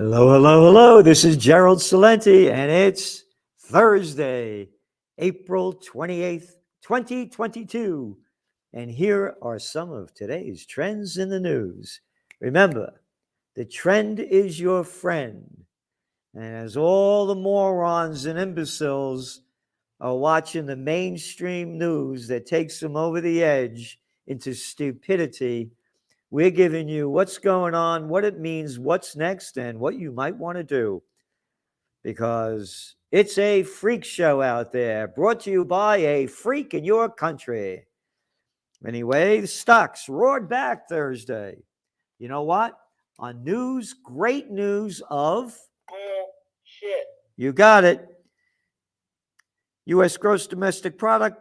Hello, hello, hello. This is Gerald Salenti, and it's Thursday, April 28th, 2022. And here are some of today's trends in the news. Remember, the trend is your friend. And as all the morons and imbeciles are watching the mainstream news that takes them over the edge into stupidity, we're giving you what's going on, what it means, what's next, and what you might want to do. Because it's a freak show out there, brought to you by a freak in your country. Anyway, the stocks roared back Thursday. You know what? On news, great news of Shit. You got it. U.S. gross domestic product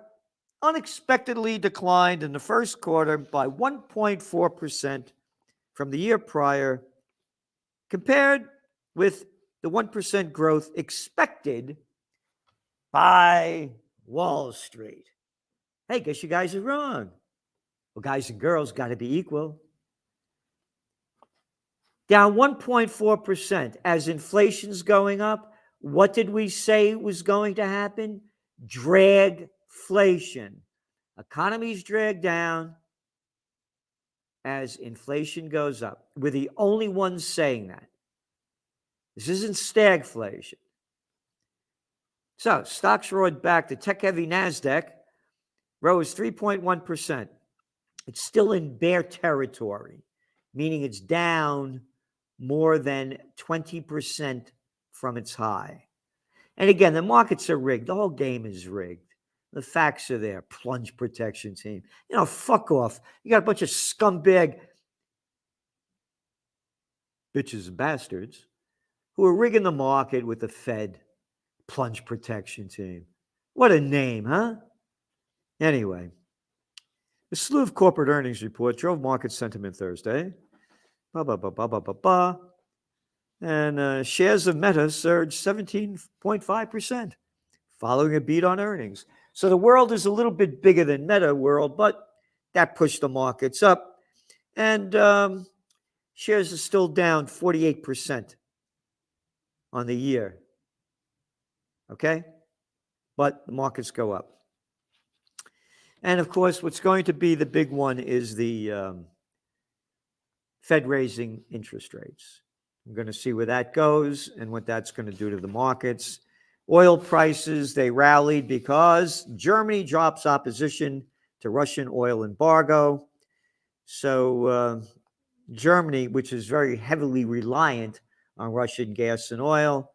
unexpectedly declined in the first quarter by 1.4% from the year prior, compared with the 1% growth expected by Wall Street. Hey, guess you guys are wrong. Well, guys and girls got to be equal. Down 1.4% as inflation's going up. What did we say was going to happen? Dragflation. Economies drag down as inflation goes up. We're the only ones saying that. This isn't stagflation. So stocks roared back. The tech-heavy NASDAQ rose 3.1%. It's still in bear territory, meaning it's down more than 20% from its high. And again, the markets are rigged. The whole game is rigged. The facts are there. Plunge protection team. Fuck off. You got a bunch of scumbag bitches and bastards who are rigging the market with the Fed. Plunge protection team. What a name, huh? Anyway, the slew of corporate earnings report drove market sentiment Thursday. And shares of Meta surged 17.5%, following a beat on earnings. So the world is a little bit bigger than Meta world, but that pushed the markets up. And shares are still down 48% on the year. Okay? But the markets go up. And of course, what's going to be the big one is the Fed raising interest rates. We're going to see where that goes and what that's going to do to the markets. Oil prices, they rallied because Germany drops opposition to Russian oil embargo. So Germany, which is very heavily reliant on Russian gas and oil,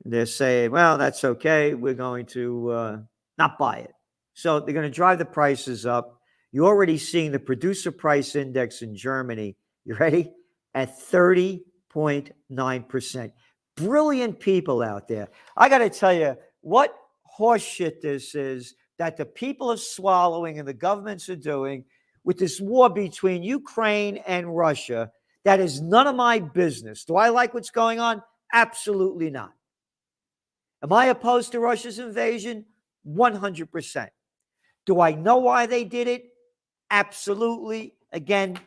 they're saying, well, that's okay. We're going to not buy it. So they're going to drive the prices up. You're already seeing the producer price index in Germany, you ready? At 30.9%. Brilliant people out there. I got to tell you, what horseshit this is that the people are swallowing and the governments are doing with this war between Ukraine and Russia. That is none of my business. Do I like what's going on? Absolutely not. Am I opposed to Russia's invasion? 100%. Do I know why they did it? Absolutely. Again,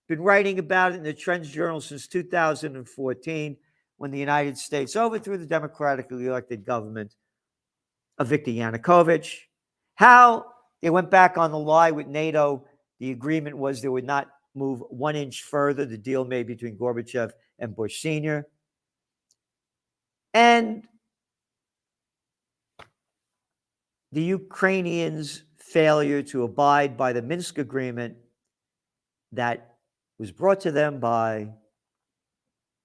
been writing about it in the Trends Journal since 2014, when the United States overthrew the democratically elected government of Viktor Yanukovych. How they went back on the lie with NATO. The agreement was they would not move 1 inch further, the deal made between Gorbachev and Bush Sr. And the Ukrainians' failure to abide by the Minsk agreement that was brought to them by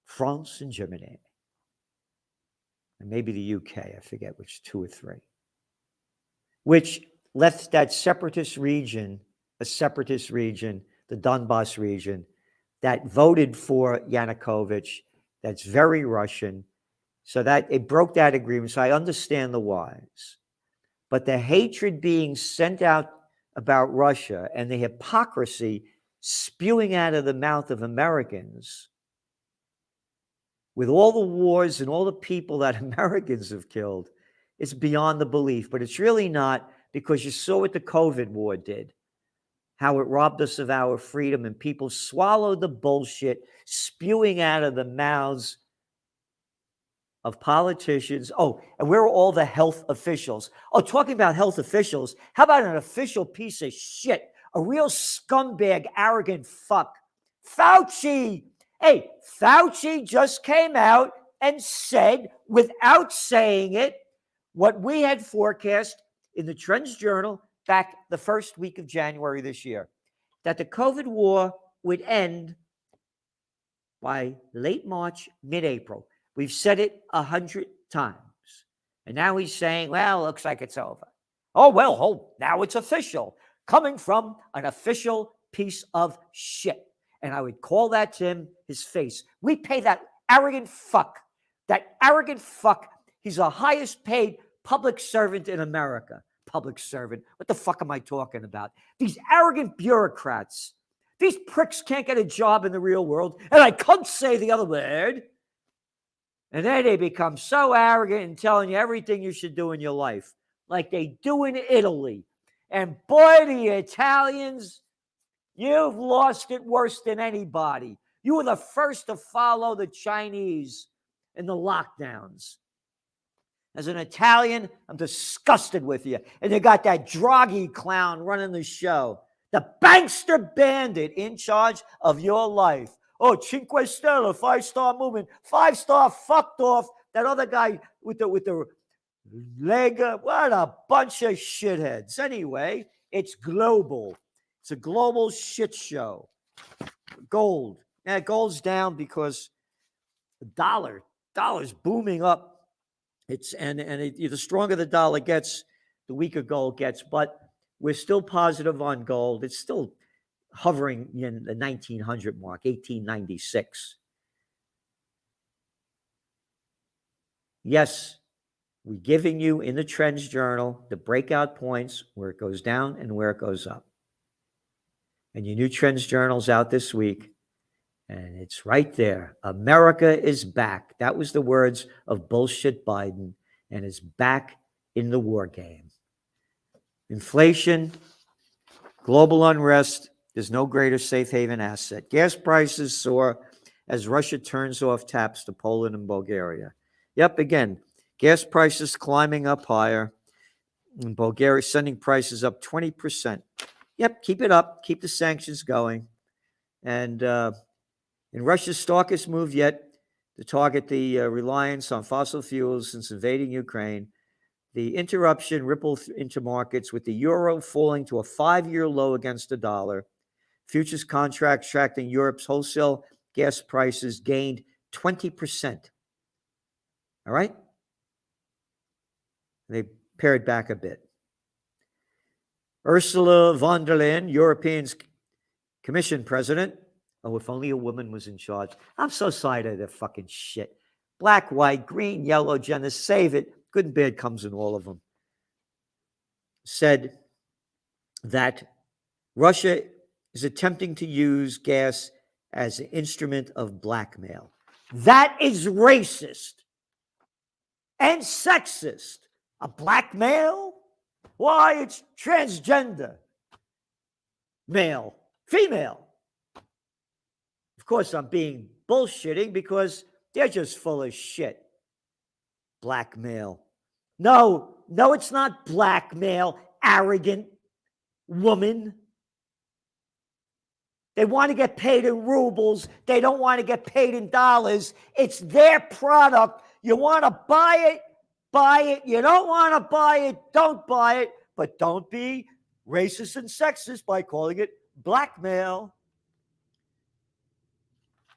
France and Germany, and maybe the UK, I forget which, 2 or 3, which left that separatist region, the Donbass region, that voted for Yanukovych, that's very Russian, so that it broke that agreement. So I understand the whys. But the hatred being sent out about Russia and the hypocrisy spewing out of the mouth of Americans, with all the wars and all the people that Americans have killed, it's beyond the belief. But it's really not, because you saw what the COVID war did. how it robbed us of our freedom, and people swallowed the bullshit spewing out of the mouths of politicians. Oh, and where are all the health officials? Oh, talking about health officials, how about an official piece of shit, a real scumbag, arrogant fuck? Fauci. Hey, Fauci just came out and said, without saying it, what we had forecast in the Trends Journal back the first week of January this year, that the COVID war would end by late March, mid-April. We've said it 100 times. And now he's saying, well, looks like it's over. Oh, well, now it's official, coming from an official piece of shit. And I would call that to him his face. We pay that arrogant fuck. He's the highest paid public servant in America. Public servant. What the fuck am I talking about? These arrogant bureaucrats. These pricks can't get a job in the real world, and I can't say the other word. And then they become so arrogant and telling you everything you should do in your life, like they do in Italy. And boy, the Italians, you've lost it worse than anybody. You were the first to follow the Chinese in the lockdowns. As an Italian, I'm disgusted with you. And you got that Draghi clown running the show. The bankster bandit in charge of your life. Oh, Cinque Stelle, 5-star movement, 5-star fucked off. That other guy with the leg. What a bunch of shitheads. Anyway, it's global. It's a global shit show. Gold. Yeah, gold's down because the dollar's booming up. The stronger the dollar gets, the weaker gold gets. But we're still positive on gold. It's still hovering in the 1900 mark, 1896. Yes, we're giving you in the Trends Journal the breakout points where it goes down and where it goes up. And your new Trends Journal's out this week, and it's right there. America is back. That was the words of bullshit Biden, and is back in the war game. Inflation, global unrest, there's no greater safe haven asset. Gas prices soar as Russia turns off taps to Poland and Bulgaria. Yep, again, gas prices climbing up higher. And Bulgaria sending prices up 20%. Yep, keep it up. Keep the sanctions going. And in Russia's starkest move yet to target the reliance on fossil fuels since invading Ukraine, the interruption rippled into markets with the euro falling to a 5-year low against the dollar. Futures contracts tracking Europe's wholesale gas prices gained 20%. All right? They pared back a bit. Ursula von der Leyen, European Commission president. Oh, if only a woman was in charge. I'm so tired of their fucking shit. Black, white, green, yellow, gender, save it. Good and bad comes in all of them. Said that Russia is attempting to use gas as an instrument of blackmail. That is racist and sexist. A blackmail? Why, it's transgender. Male, female. Of course, I'm being bullshitting because they're just full of shit. Blackmail. No, it's not blackmail, arrogant woman. They want to get paid in rubles. They don't want to get paid in dollars. It's their product. You want to buy it, buy it. You don't want to buy it, don't buy it. But don't be racist and sexist by calling it blackmail.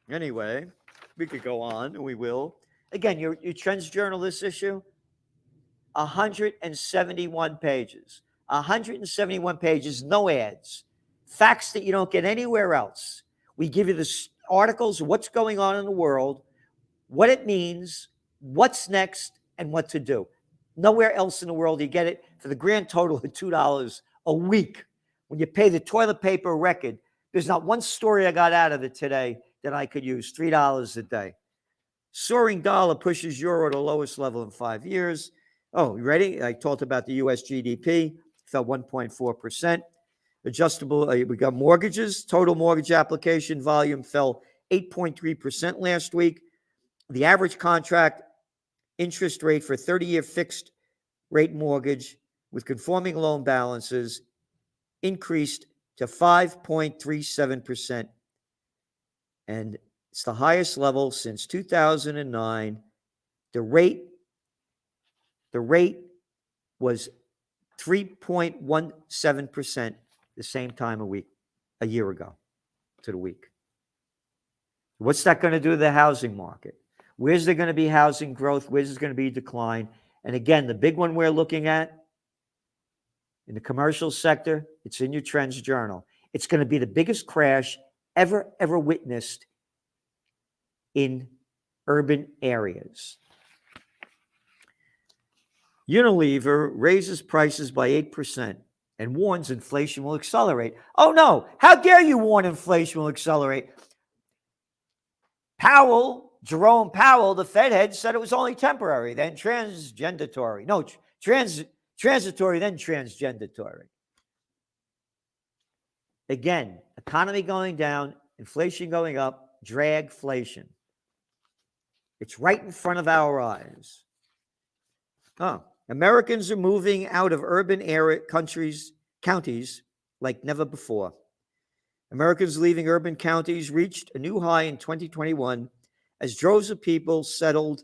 Anyway, we could go on, and we will. Again, your Trends Journal, this issue, 171 pages. 171 pages, no ads. Facts that you don't get anywhere else. We give you the articles, what's going on in the world, what it means, what's next, and what to do. Nowhere else in the world you get it for the grand total of $2 a week. When you pay the toilet paper record, there's not one story I got out of it today that I could use. $3 a day. Soaring dollar pushes euro to lowest level in 5 years. Oh, you ready? I talked about the U.S. GDP. Fell 1.4%. Adjustable, we got mortgages. Total mortgage application volume fell 8.3% last week. The average contract interest rate for 30-year fixed rate mortgage with conforming loan balances increased to 5.37%. And it's the highest level since 2009. The rate was 3.17% the same time a year ago to the week. What's that going to do to the housing market? Where's there going to be housing growth? Where's there going to be decline? And again, the big one we're looking at in the commercial sector, it's in your Trends Journal. It's going to be the biggest crash ever witnessed in urban areas. Unilever raises prices by 8% and warns inflation will accelerate. Oh no, how dare you warn inflation will accelerate? Jerome Powell, the Fed head, said it was only temporary, then transitory. No, transitory, then transgendatory. Again, economy going down, inflation going up, dragflation. It's right in front of our eyes. Americans are moving out of urban counties like never before. Americans leaving urban counties reached a new high in 2021 as droves of people settled.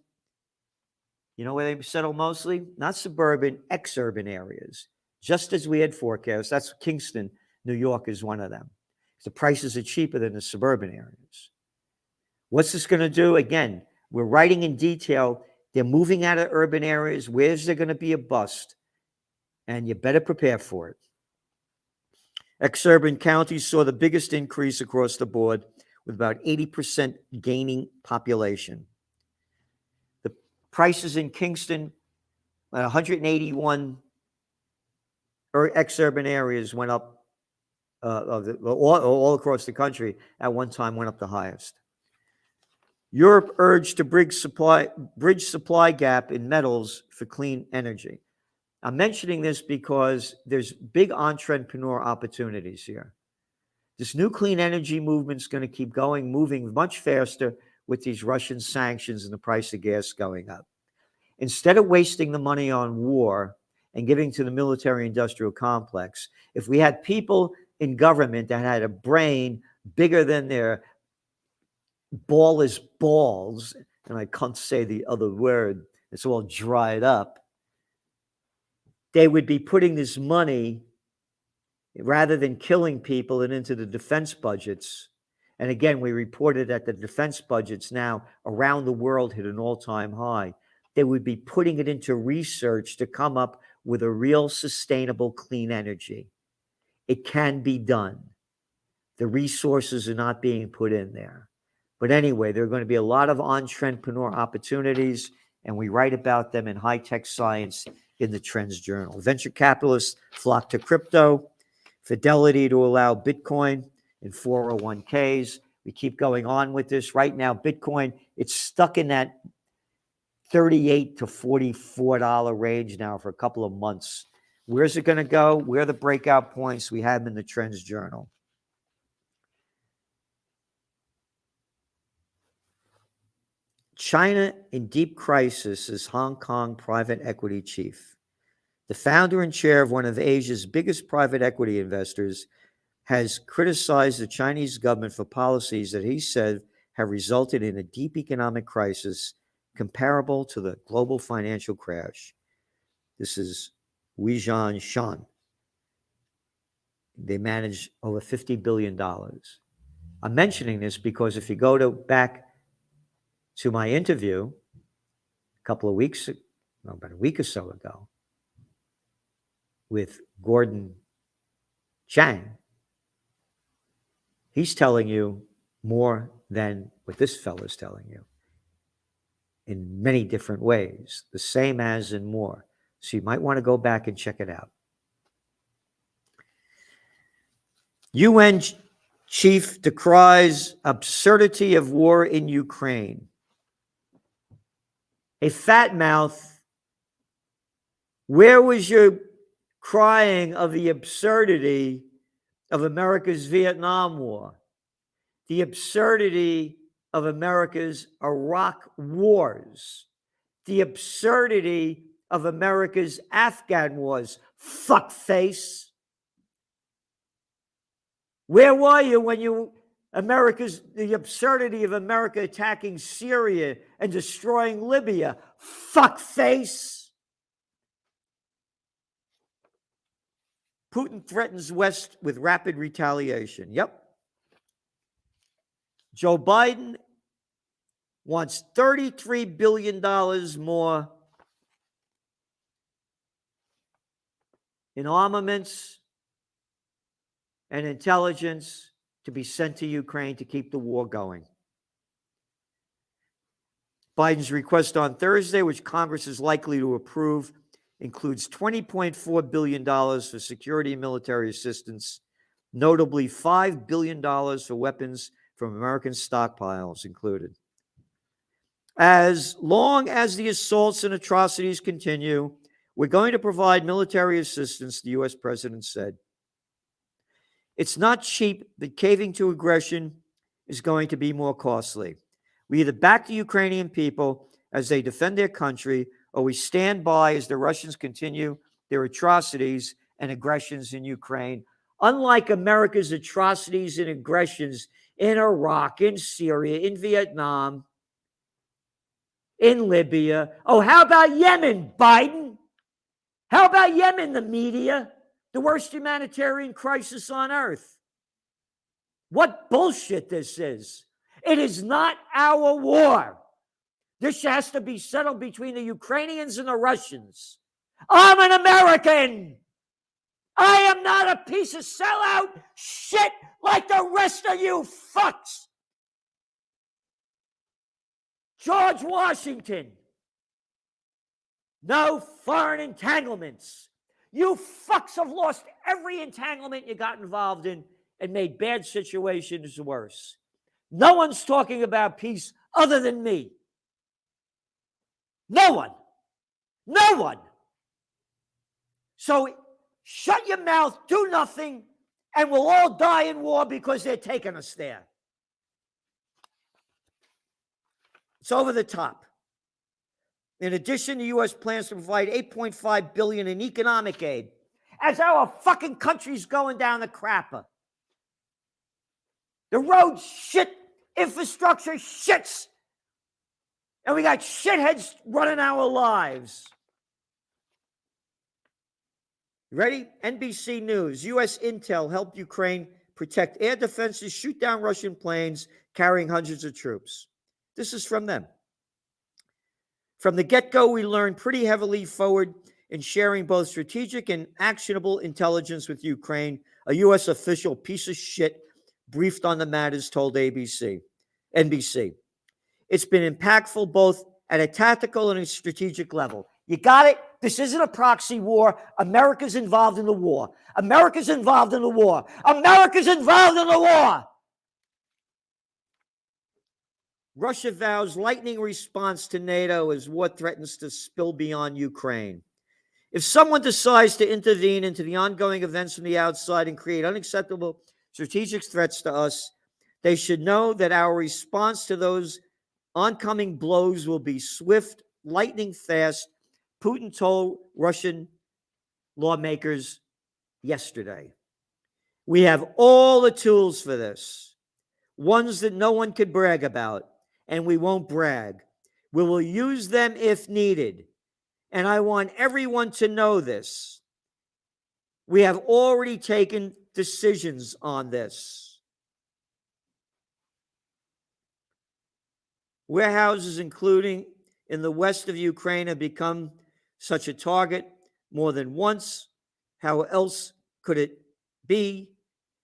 You know where they settled mostly? Not suburban, ex-urban areas, just as we had forecast. That's Kingston, New York is one of them. The prices are cheaper than the suburban areas. What's this going to do? Again, we're writing in detail. They're moving out of urban areas. Where's there going to be a bust? And you better prepare for it. Ex-urban counties saw the biggest increase across the board, with about 80% gaining population. The prices in Kingston, 181 ex-urban areas went up, all across the country, at one time went up the highest. Europe urged to bridge supply gap in metals for clean energy. I'm mentioning this because there's big entrepreneur opportunities here. This new clean energy movement is going to keep moving much faster with these Russian sanctions and the price of gas going up. Instead of wasting the money on war and giving to the military-industrial complex, if we had people in government that had a brain bigger than their ball is balls, and I can't say the other word, it's all dried up, they would be putting this money, rather than killing people, and into the defense budgets. And again, we reported that the defense budgets now around the world hit an all-time high. They would be putting it into research to come up with a real sustainable clean energy. It can be done. The resources are not being put in there. But anyway, there are going to be a lot of entrepreneur opportunities, and we write about them in high-tech science in the Trends Journal. Venture capitalists flock to crypto. Fidelity to allow Bitcoin in 401ks. We keep going on with this. Right now, Bitcoin, it's stuck in that $38 to $44 range now for a couple of months. Where's it going to go? Where are the breakout points? We have them in the Trends Journal. China in deep crisis is Hong Kong private equity chief. The founder and chair of one of Asia's biggest private equity investors has criticized the Chinese government for policies that he said have resulted in a deep economic crisis comparable to the global financial crash. This is Weijian Shan. They manage over $50 billion. I'm mentioning this because if you go back to my interview about a week or so ago with Gordon Chang, he's telling you more than what this fellow is telling you in many different ways, the same as and more. So you might want to go back and check it out. UN chief decries absurdity of war in Ukraine. A fat mouth, where was your crying of the absurdity of America's Vietnam War, the absurdity of America's Iraq wars, the absurdity of America's Afghan wars. Fuckface. Where were you when the absurdity of America attacking Syria and destroying Libya? Fuckface. Putin threatens West with rapid retaliation. Yep. Joe Biden wants $33 billion more in armaments and intelligence to be sent to Ukraine to keep the war going. Biden's request on Thursday, which Congress is likely to approve, includes $20.4 billion for security and military assistance, notably $5 billion for weapons from American stockpiles included. As long as the assaults and atrocities continue, we're going to provide military assistance, the U.S. president said. It's not cheap, but caving to aggression is going to be more costly. We either back the Ukrainian people as they defend their country, or we stand by as the Russians continue their atrocities and aggressions in Ukraine. Unlike America's atrocities and aggressions in Iraq, in Syria, in Vietnam, in Libya. Oh, how about Yemen, Biden? How about Yemen, the media? The worst humanitarian crisis on earth. What bullshit this is. It is not our war. This has to be settled between the Ukrainians and the Russians. I'm an American. I am not a piece of sellout shit like the rest of you fucks. George Washington. No foreign entanglements. You fucks have lost every entanglement you got involved in and made bad situations worse. No one's talking about peace other than me. No one. No one. So shut your mouth, do nothing, and we'll all die in war because they're taking us there. It's over the top. In addition, the U.S. plans to provide $8.5 billion in economic aid as our fucking country's going down the crapper. The roads shit, infrastructure shits, and we got shitheads running our lives. Ready? NBC News. U.S. intel helped Ukraine protect air defenses, shoot down Russian planes carrying hundreds of troops. This is from them. From the get-go, we learned pretty heavily forward in sharing both strategic and actionable intelligence with Ukraine, a U.S. official piece of shit briefed on the matters told NBC. It's been impactful both at a tactical and a strategic level. You got it? This isn't a proxy war. America's involved in the war. America's involved in the war. America's involved in the war. Russia vows lightning response to NATO as war threatens to spill beyond Ukraine. If someone decides to intervene into the ongoing events from the outside and create unacceptable strategic threats to us, they should know that our response to those oncoming blows will be swift, lightning fast, Putin told Russian lawmakers yesterday. We have all the tools for this, ones that no one could brag about, and we won't brag. We will use them if needed. And I want everyone to know this. We have already taken decisions on this. Warehouses, including in the west of Ukraine, have become such a target more than once. How else could it be?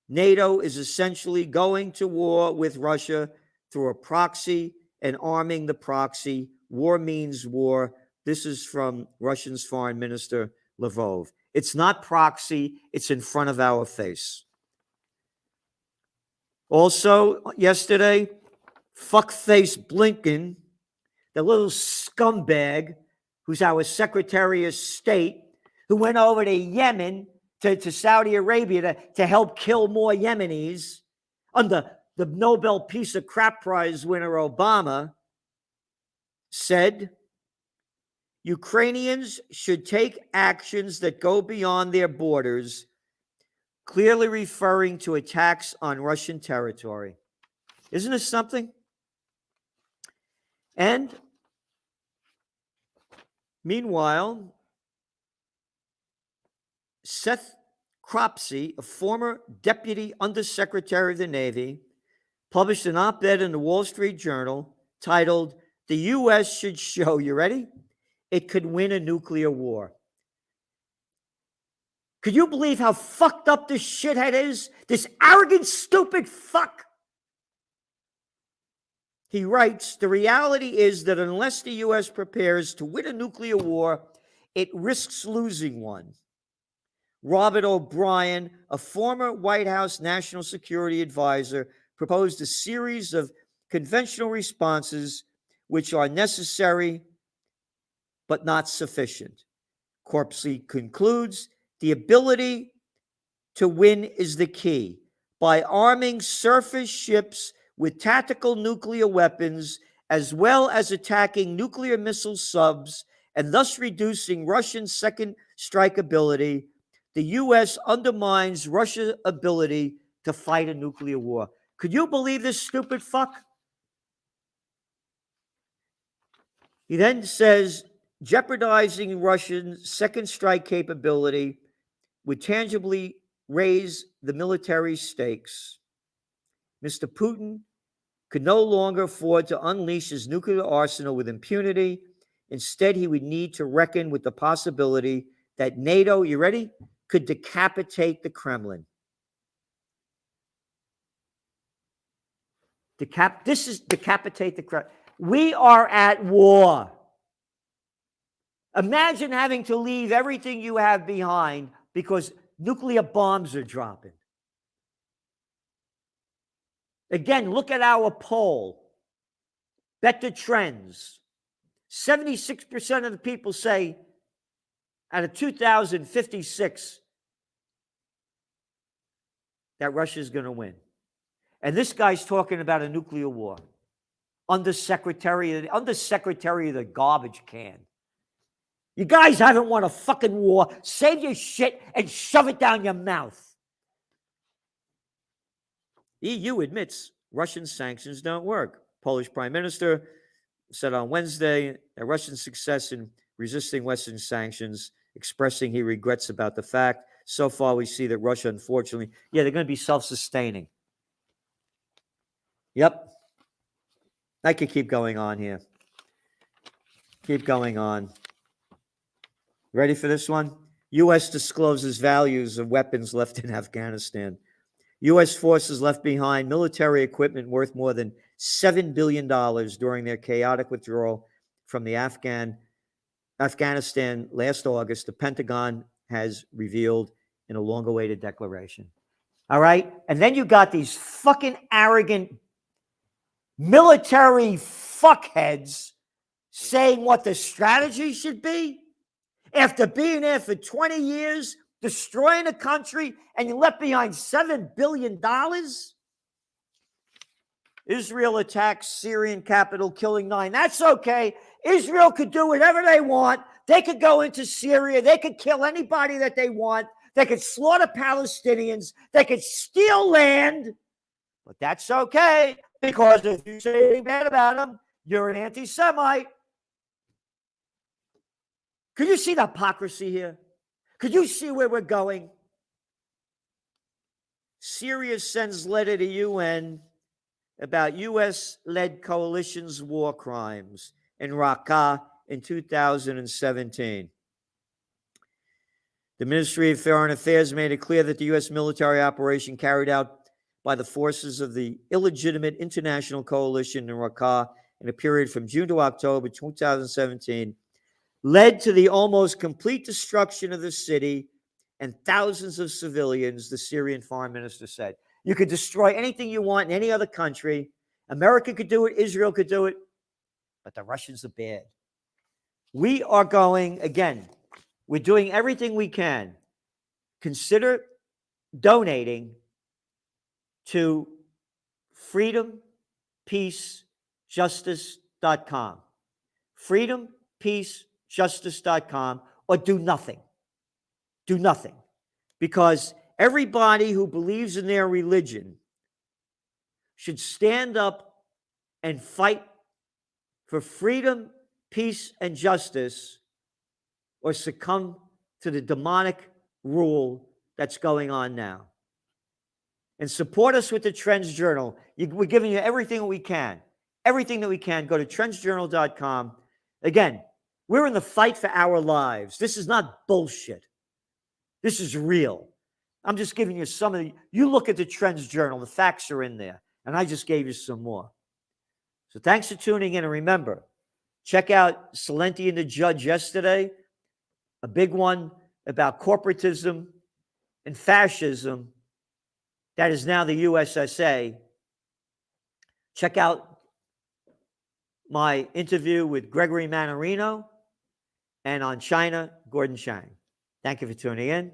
NATO is essentially going to war with Russia through a proxy and arming the proxy. War means war. This is from Russia's Foreign Minister Lavrov. It's not proxy. It's in front of our face. Also, yesterday, fuckface Blinken, the little scumbag who's our Secretary of State, who went over to Yemen to Saudi Arabia to help kill more Yemenis under the Nobel Peace of Crap Prize winner Obama, said Ukrainians should take actions that go beyond their borders, clearly referring to attacks on Russian territory. Isn't this something? And meanwhile, Seth Cropsey, a former deputy undersecretary of the Navy, published an op-ed in the Wall Street Journal titled, "The U.S. should show," you ready? "It could win a nuclear war." Could you believe how fucked up this shithead is? This arrogant, stupid fuck. He writes, "The reality is that unless the U.S. prepares to win a nuclear war, it risks losing one." Robert O'Brien, a former White House National Security Advisor, proposed a series of conventional responses which are necessary but not sufficient. Cropsey concludes, "The ability to win is the key. By arming surface ships with tactical nuclear weapons, as well as attacking nuclear missile subs, and thus reducing Russian second strike ability, the U.S. undermines Russia's ability to fight a nuclear war." Could you believe this stupid fuck? He then says, jeopardizing Russian second strike capability would tangibly raise the military stakes. Mr. Putin could no longer afford to unleash his nuclear arsenal with impunity. Instead, he would need to reckon with the possibility that NATO, you ready, could decapitate the Kremlin. This is decapitate the Kremlin. We are at war. Imagine having to leave everything you have behind because nuclear bombs are dropping. Again, look at our poll. Bet the trends. 76% of the people say out of 2056 that Russia is going to win. And this guy's talking about a nuclear war. Undersecretary of the garbage can. You guys haven't won a fucking war. Save your shit and shove it down your mouth. EU admits Russian sanctions don't work. Polish Prime Minister said on Wednesday that Russian success in resisting Western sanctions, expressing he regrets about the fact. So far, we see that Russia, unfortunately, they're going to be self-sustaining. Yep. I could keep going on here. Keep going on. Ready for this one? U.S. discloses values of weapons left in Afghanistan. U.S. forces left behind military equipment worth more than $7 billion during their chaotic withdrawal from the Afghanistan last August, the Pentagon has revealed in a long-awaited declaration. All right? And then you got these fucking arrogant military fuckheads saying what the strategy should be after being there for 20 years, destroying a country, and you left behind $7 billion? Israel attacks Syrian capital, killing 9. That's okay. Israel could do whatever they want. They could go into Syria. They could kill anybody that they want. They could slaughter Palestinians. They could steal land. But that's okay, because if you say anything bad about them, you're an anti-Semite. Could you see the hypocrisy here? Could you see where we're going? Syria sends letter to UN about U.S.-led coalition's war crimes in Raqqa in 2017. The Ministry of Foreign Affairs made it clear that the U.S. military operation carried out by the forces of the illegitimate international coalition in Raqqa in a period from June to October 2017 led to the almost complete destruction of the city and thousands of civilians, the Syrian foreign minister said. You could destroy anything you want in any other country. America could do it. Israel could do it. But the Russians are bad. We are going, again, we're doing everything we can consider donating to freedompeacejustice.com. freedompeacejustice.com, or do nothing. Do nothing. Because everybody who believes in their religion should stand up and fight for freedom, peace, and justice, or succumb to the demonic rule that's going on now. And support us with the Trends Journal. We're giving you everything that we can. Everything that we can. Go to trendsjournal.com. Again, we're in the fight for our lives. This is not bullshit. This is real. I'm just giving you some of the, you look at the Trends Journal, the facts are in there, and I just gave you some more. So thanks for tuning in, and remember, check out Celente and the Judge yesterday, a big one about corporatism and fascism that is now the USSA. Check out my interview with Gregory Mannarino, and on China, Gordon Chang. Thank you for tuning in,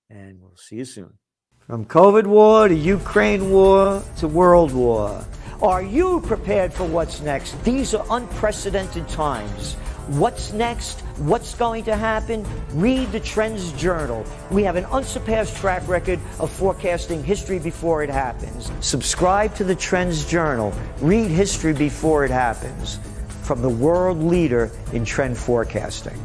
and we'll see you soon. From COVID war to Ukraine war to world war. Are you prepared for what's next? These are unprecedented times. What's next? What's going to happen? Read the Trends Journal. We have an unsurpassed track record of forecasting history before it happens. Subscribe to the Trends Journal. Read history before it happens. From the world leader in trend forecasting.